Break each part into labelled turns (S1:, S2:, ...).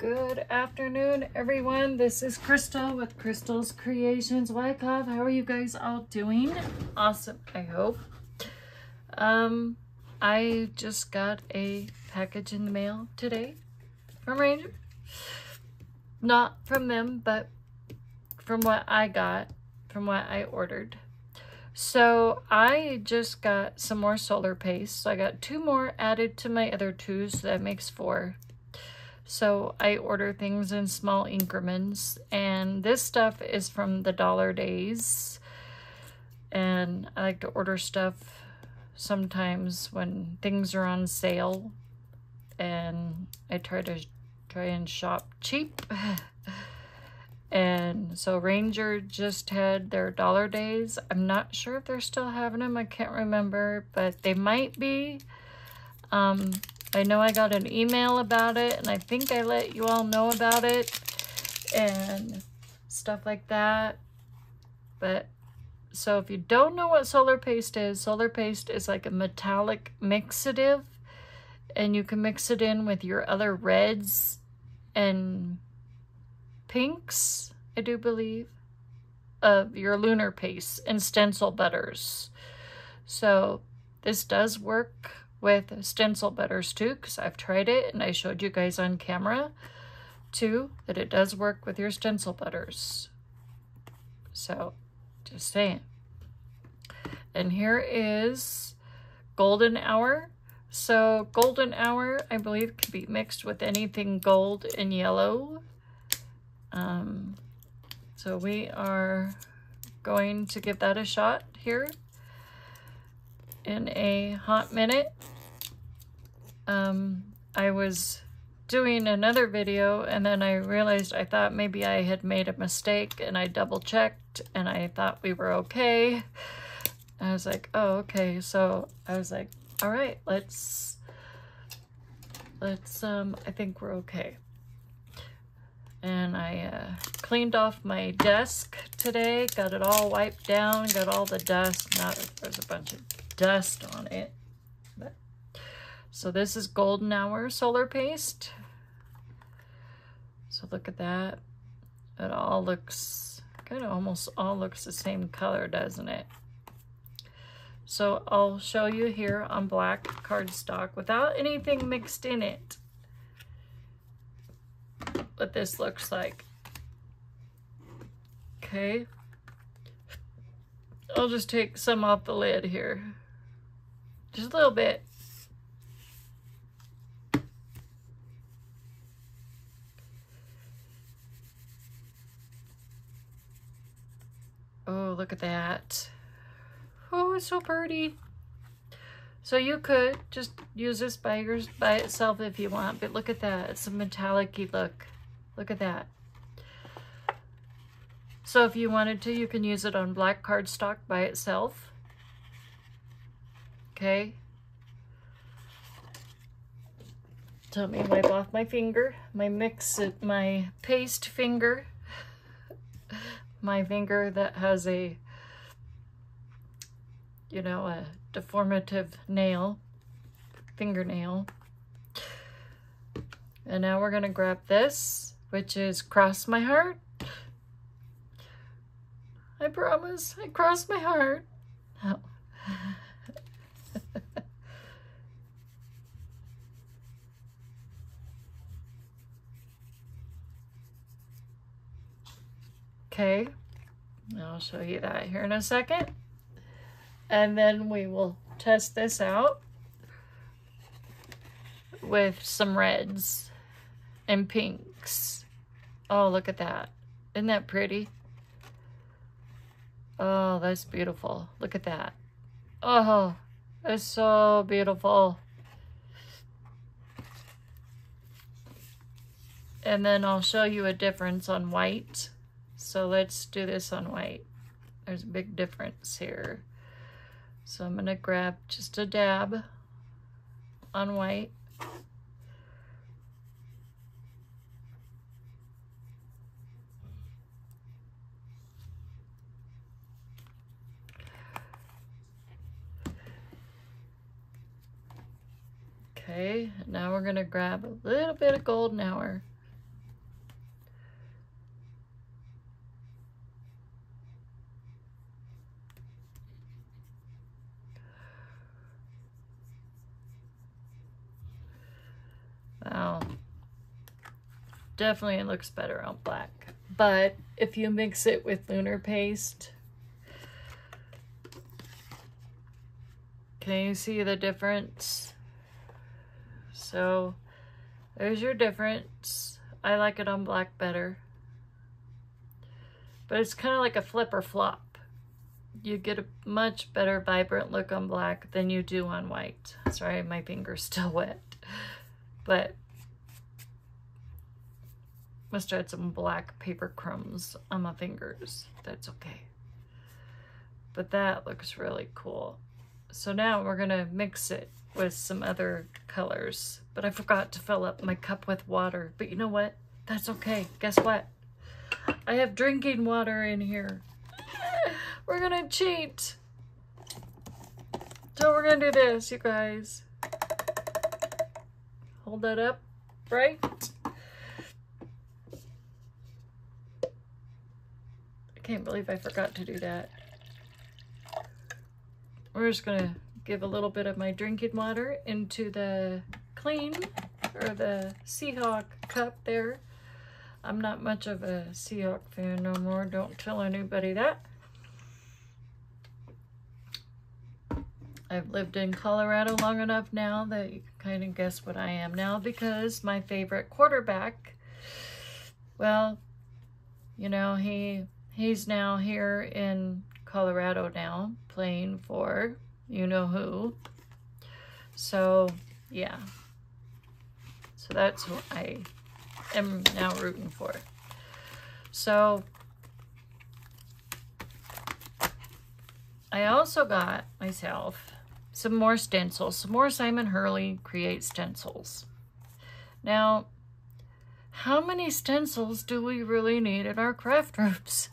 S1: Good afternoon, everyone. This is Crystal with Crystal's Creations Wyckoff. How are you guys all doing? Awesome, I hope. I just got a package in the mail today from Ranger. Not from them, but from what I got, from what I ordered. So I just got some more solar paste. So I got 2 more added to my other 2, so that makes 4. So I order things in small increments, and this stuff is from the Dollar Days. And I like to order stuff sometimes when things are on sale, and I try and shop cheap. And so Ranger just had their Dollar Days. I'm not sure if they're still having them. I can't remember, but they might be. I know I got an email about it, and I think I let you all know about it and stuff like that. But so if you don't know what solar paste is like a metallic mixative, and you can mix it in with your other reds and pinks, I do believe, of your lunar paste and stencil butters. So this does work with stencil butters too, because I've tried it and I showed you guys on camera too that it does work with your stencil butters. So just saying. And here is Golden Hour. So Golden Hour, I believe, can be mixed with anything gold and yellow. So we are going to give that a shot here in a hot minute. I was doing another video, and then I realized I thought maybe I had made a mistake, and I double checked and I thought we were okay. And I was like, oh, okay. So I was like, all right, let's I think we're okay. And I cleaned off my desk today, got it all wiped down, got all the dust. Now there's a bunch of dust on it. But, so this is Golden Hour solar paste. So look at that. It all looks, kind of almost all looks the same color, doesn't it? So I'll show you here on black cardstock without anything mixed in it what this looks like. Okay. I'll just take some off the lid here. Just a little bit. Oh, look at that. Oh, it's so pretty. So you could just use this by itself if you want, but look at that. It's a metallic-y look. Look at that. So if you wanted to, you can use it on black cardstock by itself. Okay. So let me wipe off my finger, my paste finger. My finger that has a, you know, a deformative fingernail. And now we're gonna grab this, which is Cross My Heart. I promise, I crossed my heart. Oh. Okay, I'll show you that here in a second. And then we will test this out with some reds and pinks. Oh, look at that. Isn't that pretty? Oh, that's beautiful. Look at that. Oh, it's so beautiful. And then I'll show you a difference on white. So let's do this on white. There's a big difference here. So I'm gonna grab just a dab on white. Okay, now we're gonna grab a little bit of Golden Hour. Definitely looks better on black. But if you mix it with lunar paste, can you see the difference? So there's your difference. I like it on black better. But it's kind of like a flip or flop. You get a much better vibrant look on black than you do on white. Sorry, my finger's still wet. But must have had some black paper crumbs on my fingers. That's okay. But that looks really cool. So now we're gonna mix it with some other colors. But I forgot to fill up my cup with water. But you know what? That's okay. Guess what? I have drinking water in here. We're gonna cheat. So we're gonna do this, you guys. Hold that up, right? I can't believe I forgot to do that. We're just gonna give a little bit of my drinking water into the clean, or the Seahawk cup there. I'm not much of a Seahawk fan no more. Don't tell anybody that. I've lived in Colorado long enough now that you can kind of guess what I am now, because my favorite quarterback, well, you know, he's now here in Colorado now, playing for you know who. So yeah, so that's who I am now rooting for. So I also got myself some more stencils, some more Simon Hurley Create stencils. Now, how many stencils do we really need in our craft rooms?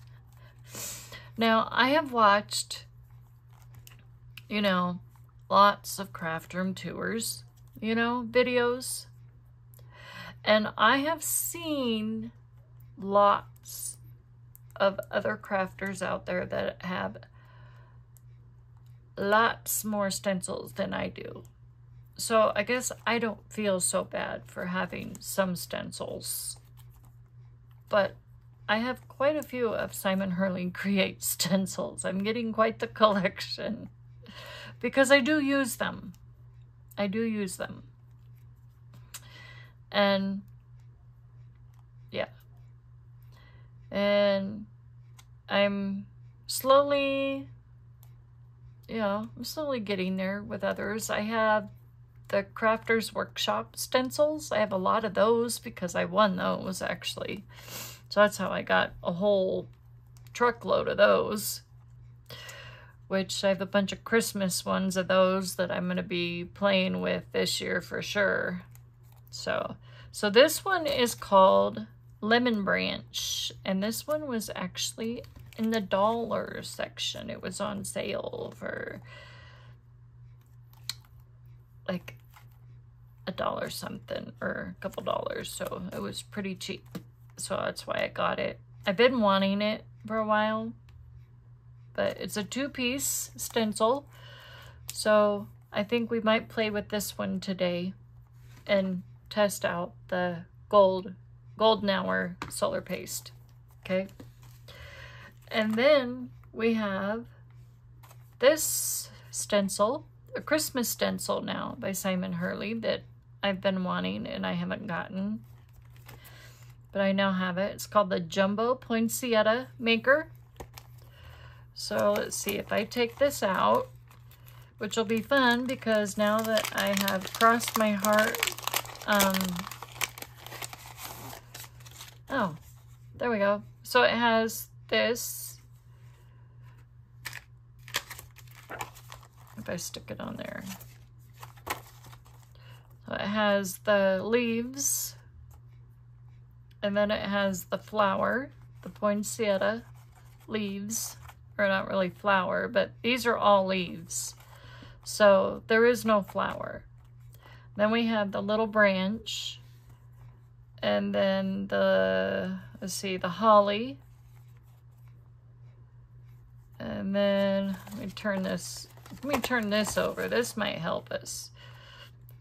S1: Now, I have watched, you know, lots of craft room tours, you know, videos. And I have seen lots of other crafters out there that have lots more stencils than I do. So I guess I don't feel so bad for having some stencils. But I have quite a few of Simon Hurley Create stencils. I'm getting quite the collection because I do use them. I do use them. And yeah. And I'm slowly, you know, I'm slowly getting there with others. I have the Crafters Workshop stencils. I have a lot of those because I won those, actually. So that's how I got a whole truckload of those. Which I have a bunch of Christmas ones of those that I'm going to be playing with this year for sure. So this one is called Lemon Branch. And this one was actually in the dollar section. It was on sale for like $1 something or a couple dollars. So it was pretty cheap. So that's why I got it. I've been wanting it for a while. But it's a 2-piece stencil. So I think we might play with this one today and test out the golden hour solar paste. Okay. And then we have this stencil, a Christmas stencil now by Simon Hurley that I've been wanting and I haven't gotten. But I now have it. It's called the Jumbo Poinsettia Maker. So let's see if I take this out, which will be fun because now that I have crossed my heart, oh, there we go. So it has this, if I stick it on there. So it has the leaves, and then it has the flower, the poinsettia leaves. Or not really flower, but these are all leaves. So there is no flower. Then we have the little branch. And then the, let's see, the holly. And then let me turn this over. This might help us.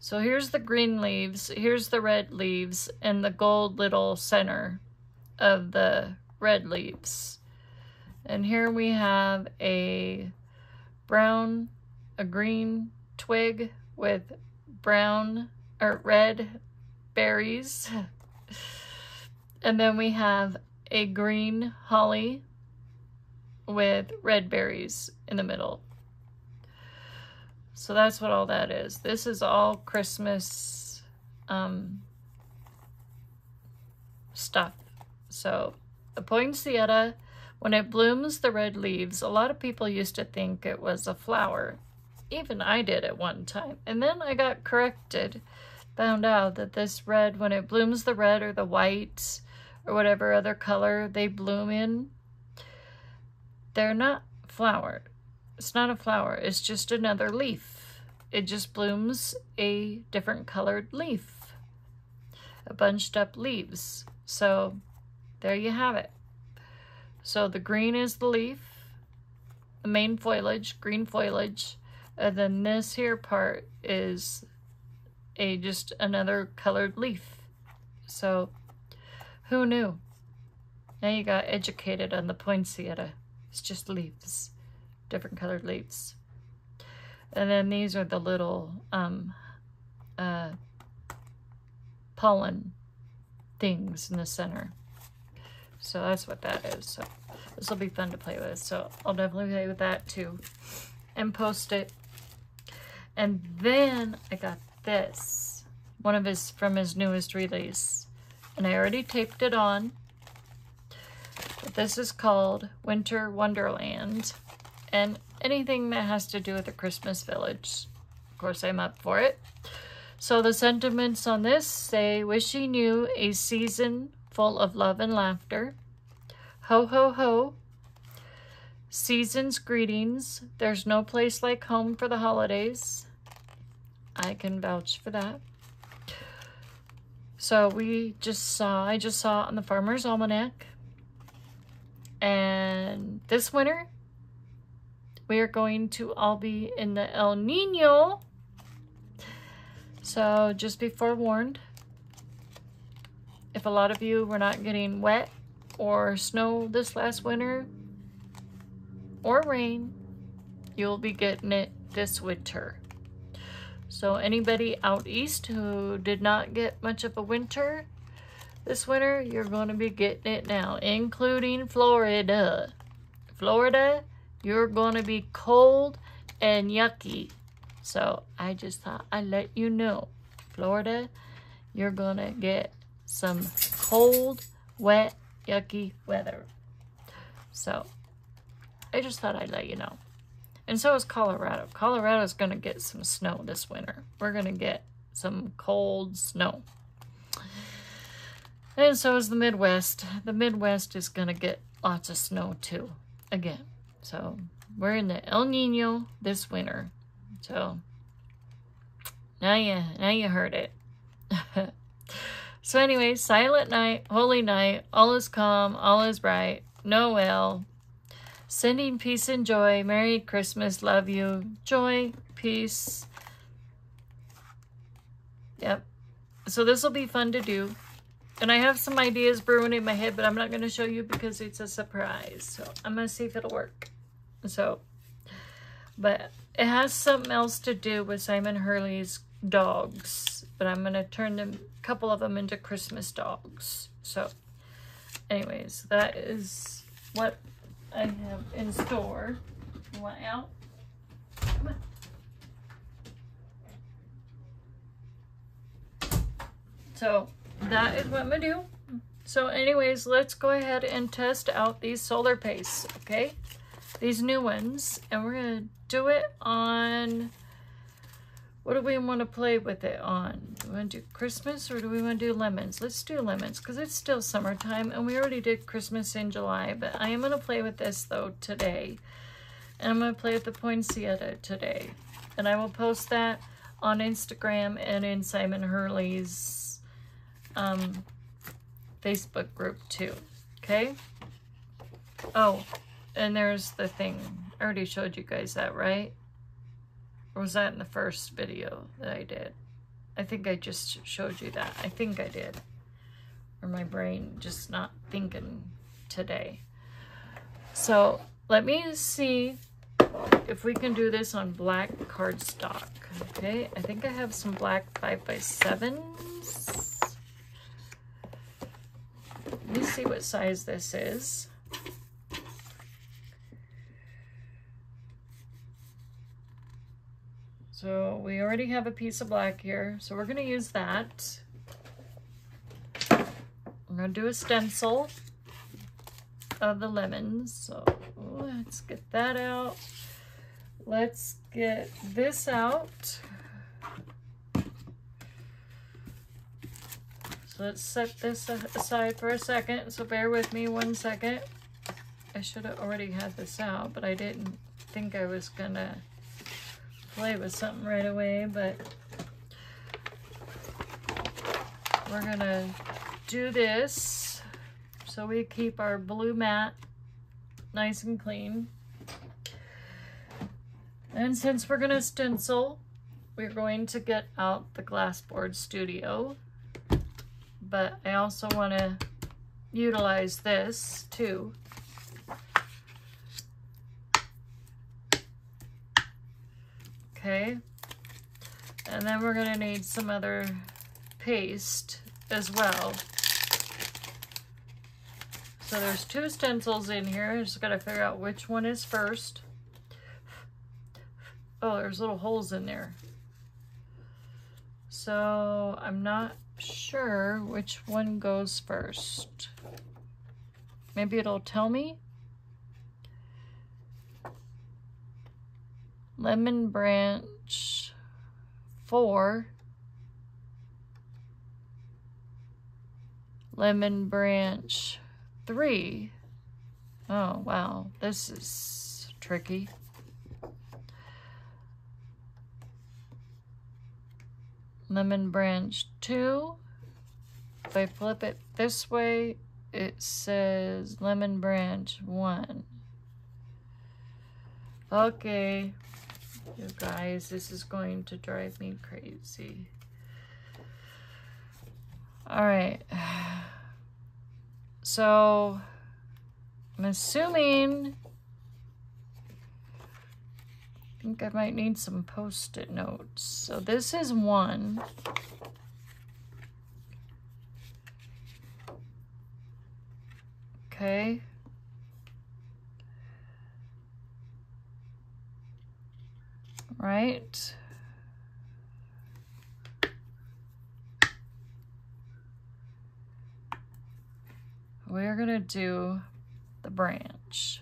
S1: So here's the green leaves, here's the red leaves, and the gold little center of the red leaves. And here we have a green twig with brown or red berries. And then we have a green holly with red berries in the middle. So that's what all that is. This is all Christmas stuff. So the poinsettia, when it blooms the red leaves, a lot of people used to think it was a flower. Even I did at one time. And then I got corrected. Found out that this red, when it blooms the red or the white or whatever other color they bloom in, they're not flowered. It's not a flower, it's just another leaf. It just blooms a different colored leaf, a bunched up leaves. So there you have it. So the green is the leaf, the main foliage, green foliage, and then this here part is just another colored leaf. So who knew? Now you got educated on the poinsettia. It's just leaves. Different colored leaves. And then these are the little pollen things in the center. So that's what that is. So this will be fun to play with. So I'll definitely play with that too and post it. And then I got this, one of his from his newest release, and I already taped it on. But this is called Winter Wonderland. And anything that has to do with the Christmas village, of course, I'm up for it. So the sentiments on this say, wishing you a season full of love and laughter. Ho, ho, ho. Season's greetings. There's no place like home for the holidays. I can vouch for that. So I just saw it on the Farmer's Almanac. And this winter, we are going to all be in the El Nino. So just be forewarned. If a lot of you were not getting wet or snow this last winter, or rain, you'll be getting it this winter. So anybody out east who did not get much of a winter this winter, you're going to be getting it now, including Florida. Florida, you're going to be cold and yucky. So I just thought I'd let you know. Florida, you're going to get some cold, wet, yucky weather. So I just thought I'd let you know. And so is Colorado. Colorado's going to get some snow this winter. We're going to get some cold snow. And so is the Midwest. The Midwest is going to get lots of snow too, again. So we're in the El Nino this winter. So now you heard it. So anyway, Silent Night, Holy Night, all is calm, all is bright, Noel, sending peace and joy, Merry Christmas, love you, joy, peace. Yep. So this will be fun to do. And I have some ideas brewing in my head, but I'm not going to show you because it's a surprise. So I'm going to see if it'll work. So, but it has something else to do with Simon Hurley's dogs. But I'm going to turn a couple of them into Christmas dogs. So anyways, that is what I have in store. You want out? Come on. So that is what I'm going to do. So anyways, let's go ahead and test out these solar pastes, okay? These new ones. And we're going to do it on, what do we want to play with it on? Do we want to do Christmas or do we want to do lemons? Let's do lemons because it's still summertime and we already did Christmas in July. But I am going to play with this though today. And I'm going to play with the poinsettia today. And I will post that on Instagram and in Simon Hurley's Facebook group too, okay? Oh, and there's the thing. I already showed you guys that, right? Or was that in the first video that I did? I think I just showed you that. I think I did. Or my brain just not thinking today. So let me see if we can do this on black cardstock. Okay, I think I have some black 5x7s. Let me see what size this is. So we already have a piece of black here, so we're gonna use that. I'm gonna do a stencil of the lemons. So let's get that out. Let's get this out. So let's set this aside for a second. So bear with me 1 second. I should have already had this out, but I didn't think I was gonna play with something right away, but we're gonna do this so we keep our blue mat nice and clean. And since we're gonna stencil, we're going to get out the Glassboard Studio, but I also want to utilize this too. Okay, and then we're gonna need some other paste as well. So there's 2 stencils in here. I just gotta figure out which one is first. Oh, there's little holes in there. So I'm not sure which one goes first. Maybe it'll tell me. Lemon Branch 4. Lemon Branch 3. Oh, wow. This is tricky. Lemon Branch 2. If I flip it this way, it says Lemon Branch 1. Okay. You guys, this is going to drive me crazy. All right. So, I'm assuming, I think I might need some Post-it notes. So this is 1. Okay. Right. We're gonna do the branch.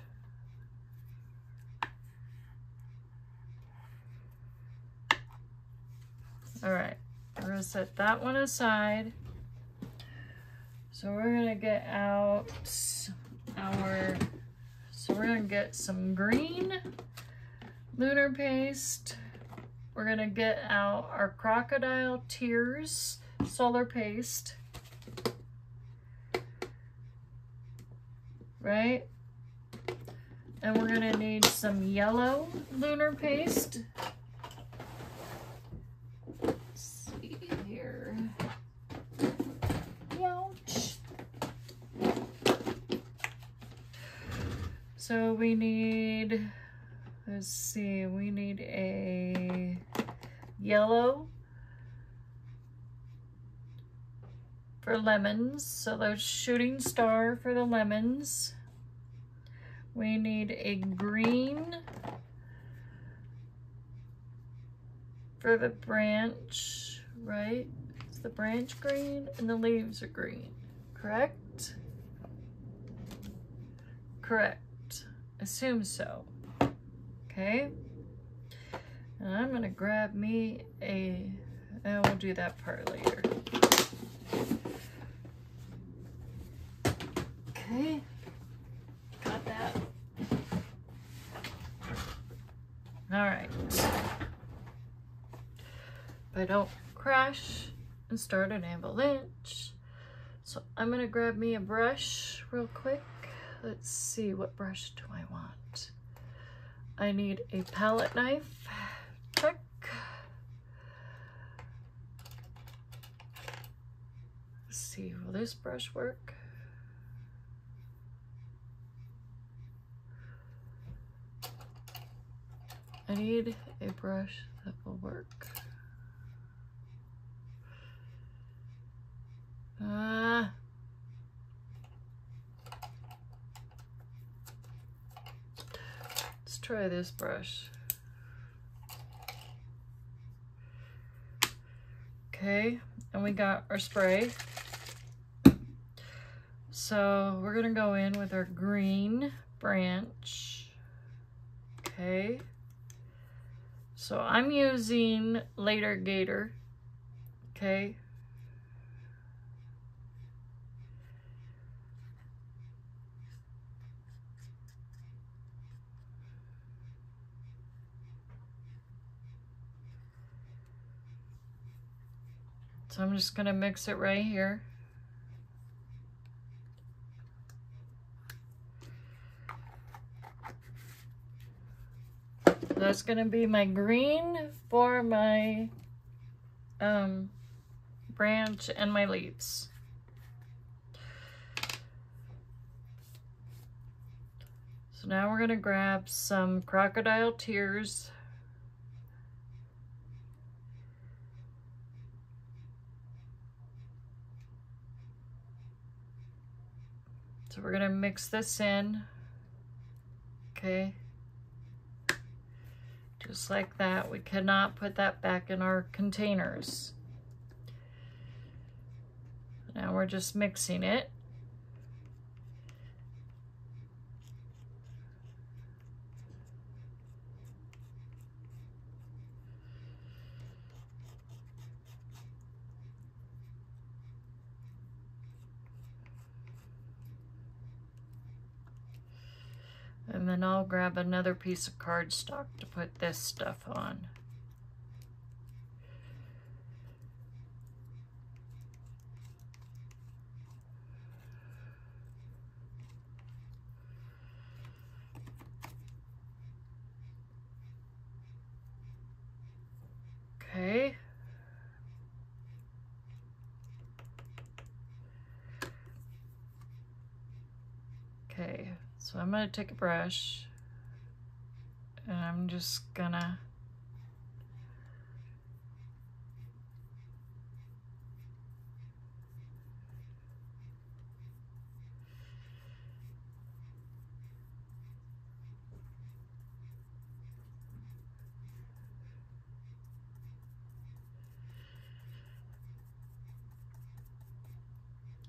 S1: All right, we're gonna set that one aside. So we're gonna get out we're gonna get some green lunar paste. We're gonna get out our Crocodile Tears solar paste. Right? And we're gonna need some yellow lunar paste. Let's see here. Ouch. So we need, let's see, we need a yellow for lemons. So there's shooting star for the lemons. We need a green for the branch, right? Is the branch green and the leaves are green, correct? Correct. Assume so. Okay. And I'm gonna grab me and we'll do that part later. Okay. Got that. All right. But I don't crash and start an avalanche. So I'm gonna grab me a brush real quick. Let's see, what brush do I want? I need a palette knife. Check. Let's see, will this brush work? I need a brush that will work. Let's try this brush. Okay, and we got our spray. So we're gonna go in with our green branch. Okay. So I'm using Later Gator. Okay. So I'm just gonna mix it right here. That's gonna be my green for my branch and my leaves. So now we're gonna grab some crocodile tears. So we're gonna mix this in, okay? Just like that. We cannot put that back in our containers. Now we're just mixing it. And then I'll grab another piece of cardstock to put this stuff on. Okay. Okay, so I'm gonna take a brush and I'm just gonna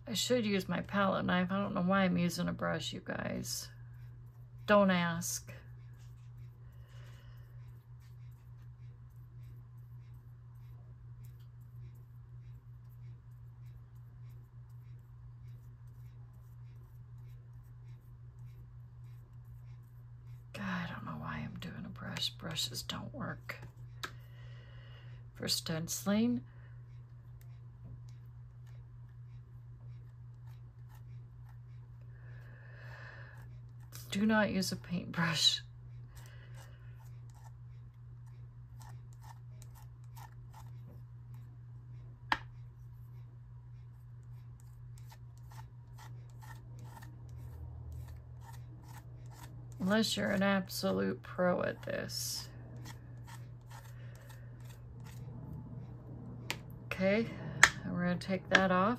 S1: I should use my palette knife. I don't know why I'm using a brush, you guys. Don't ask. God, I don't know why I'm doing a brush. Brushes don't work for stenciling. Do not use a paintbrush. Unless you're an absolute pro at this. Okay, and we're gonna take that off.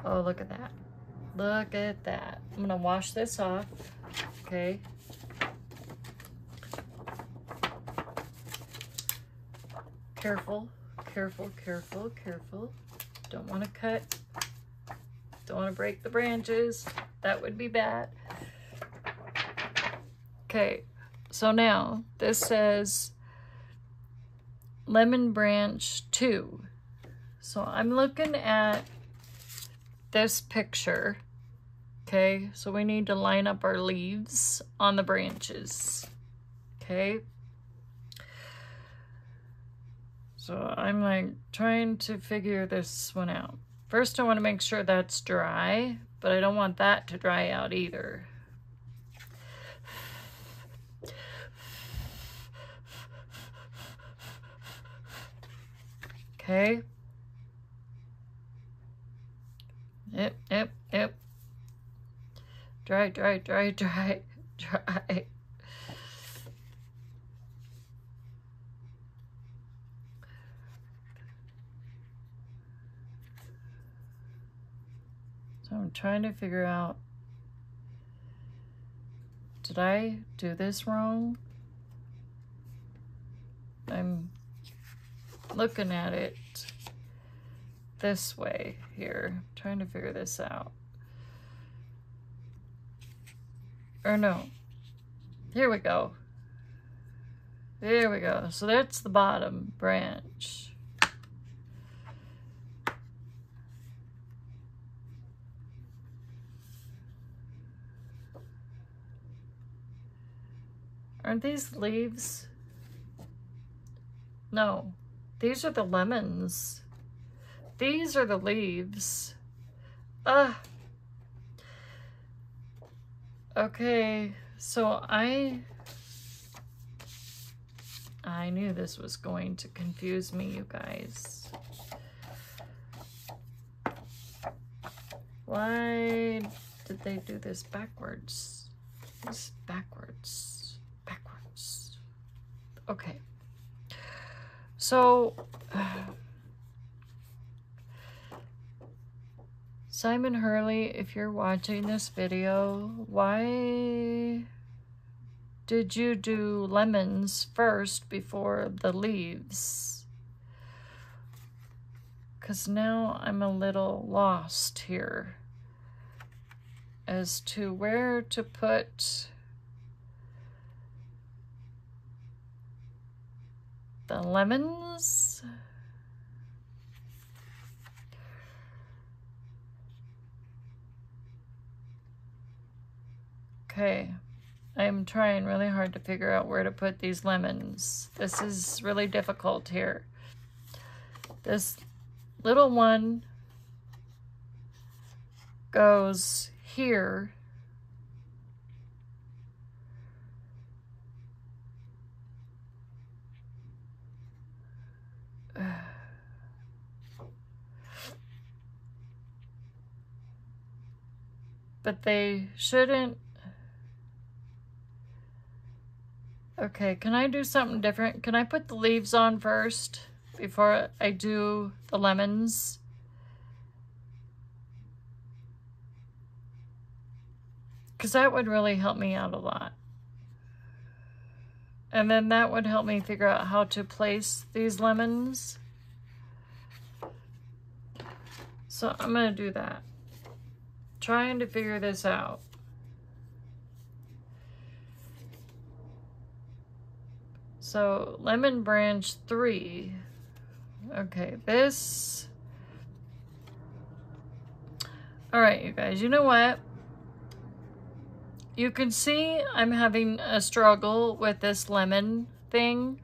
S1: Oh, look at that. Look at that. I'm gonna wash this off, okay? Careful, careful, careful, careful. Don't wanna cut. Don't wanna break the branches. That would be bad. Okay, so now this says Lemon Branch 2. So I'm looking at this picture, okay? So we need to line up our leaves on the branches, okay? So I'm like trying to figure this one out. First, I want to make sure that's dry, but I don't want that to dry out either. Okay. Yep. Dry, dry, dry, dry, dry. So I'm trying to figure out, did I do this wrong? I'm looking at it this way here, trying to figure this out. Or no, here we go. There we go. So that's the bottom branch. Aren't these leaves? No, these are the lemons. These are the leaves. Okay, so I knew this was going to confuse me, you guys. Why did they do this backwards? This backwards. Okay. So, Simon Hurley, if you're watching this video, why did you do lemons first before the leaves? Because now I'm a little lost here as to where to put the lemons. Okay, I'm trying really hard to figure out where to put these lemons. This is really difficult here. This little one goes here. But they shouldn't. Okay, can I do something different? Can I put the leaves on first before I do the lemons? Because that would really help me out a lot. And then that would help me figure out how to place these lemons. So I'm going to do that. Trying to figure this out. So lemon branch 3. Okay, this. All right, you guys, you know what? You can see I'm having a struggle with this lemon thing.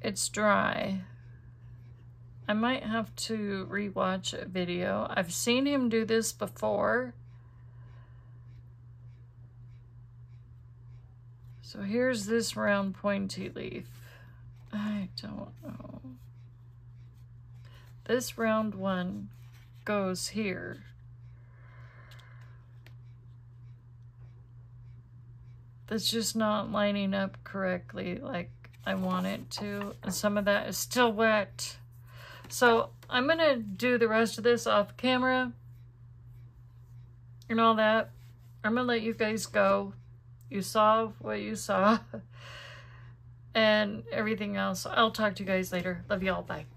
S1: It's dry. I might have to rewatch a video. I've seen him do this before. So here's this round pointy leaf. I don't know. This round one goes here. That's just not lining up correctly like I want it to. And some of that is still wet. So I'm gonna do the rest of this off camera and all that. I'm gonna let you guys go. You saw what you saw and everything else. I'll talk to you guys later. Love y'all. Bye.